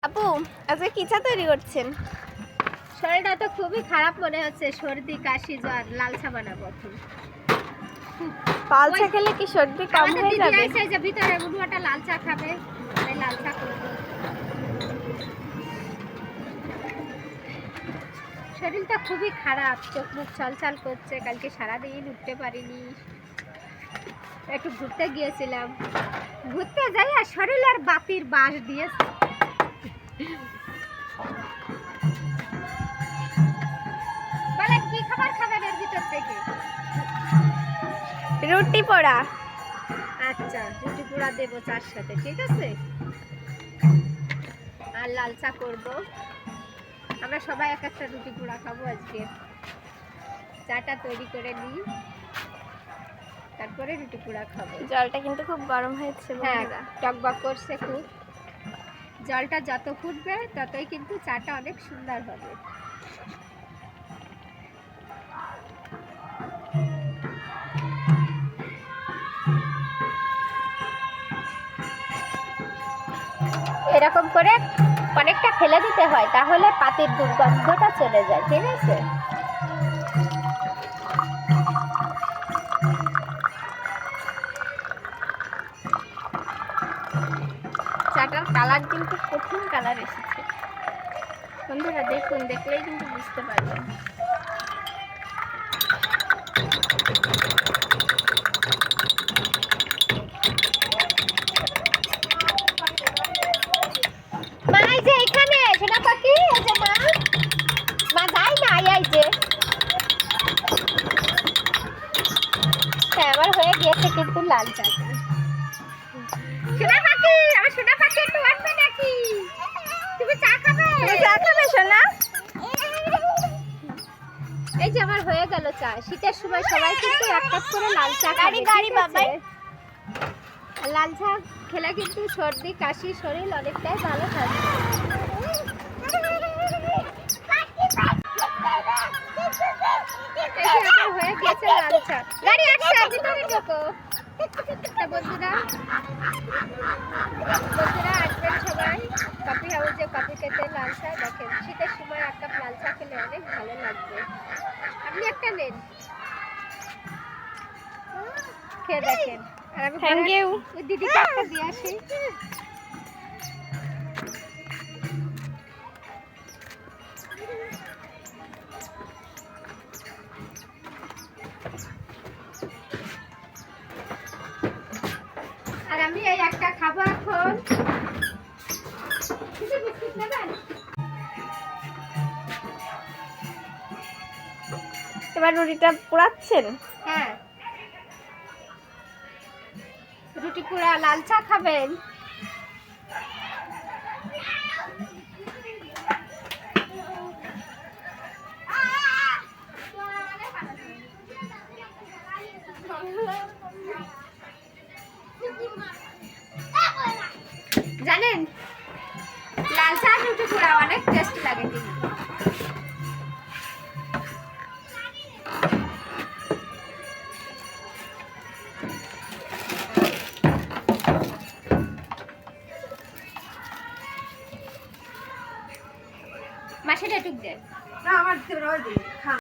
আপু আজকে কি চা তৈরি করছেন? শরীরটা তো খুবই খারাপ মনে হচ্ছে, সর্দি কাশি জ্বর। লাল চা বানাবো এখন। লাল চা খেলে কি সর্দি কম হয়ে যাবে? এই যে ভিতরে উনুয়াটা লাল চা খাবে, তাই লাল চা করব। শরীরটা খুবই খারাপ, চোখ মুখ ছলছল করছে, কালকে সারাদিন উঠতে পারিনি। একটু ঘুরতে গিয়েছিলাম, ঘুরতে যাই আর শরীরের বাতির বাঁশ দিয়েছে। বলেন কি খাবার খাবেন এর ভিতর থেকে? রুটি পোড়া। আচ্ছা, রুটি পোড়া দেবো চার সাথে, ঠিক আছে। আর লাল চা করবো। আমরা সবাই এক একটা রুটি পোড়া খাবো আজকে। চাটা তৈরি করে নিই, তারপরে রুটি পোড়া খাবো। জলটা কিন্তু খুব গরম হয়েছে হ্যাঁ, বন্ধুরা। টকবক করছে খুব। জলটা যত ফুটবে ততই কিন্তু চাটা অনেক সুন্দর হবে। এরকম করে অনেকটা ফেলে দিতে হয়, তাহলে পাতির দুর্গন্ধটা চলে যায়, ঠিক আছে। চাটার কালার কিন্তু কঠিন কালার এসেছে বন্ধুরা, দেখুন, দেখলেই কিন্তু বুঝতে পারবেন। মা এই যে এখানে সোনা পাখি, এই যে মা মা যাই না, এই যে হ্যাঁ, আমার হয়ে গিয়েছে কিন্তু লাল চা। সোনা পাখি, আমার সোনা পাখি একটু আসবে নাকি? তুমি চা খাবে? তুমি চা খাবে সোনা? এই যে আমার হয়ে গেল চা। শীতের সময় সবাই কিন্তু এক কাপ করে লাল চা খাবে। গাড়ি বাবাই। লাল চা খেলে কিন্তু সর্দি কাশি শরীর অনেকটাই ভালো থাকবে। হয়ে গেছে লাল চা। গাড়ি আসছে, ভিতরে ঢোকো। বন্ধুরা আসবেন সবাই কফি হাউসে কফি খেতে, লাল চা। দেখেন শীতের সময় এক কাপ লাল চা খেলে অনেক ভালো লাগবে। আপনি একটা নেন, খেয়ে দেখেন। আর আমি থ্যাংক ইউ। ওই দিদিকে একটা দিয়ে আসি। আর আমি এই একটা খাবো এখন। কিছু বিস্কুট নেবেন? এবার রুটিটা পোড়াচ্ছেন? হ্যাঁ, রুটি পোড়া লাল চা খাবেন? জানেন লাল চা রুটি পোড়া অনেক টেস্ট লাগে কিন্তু। মাসে একটু দে। না আমার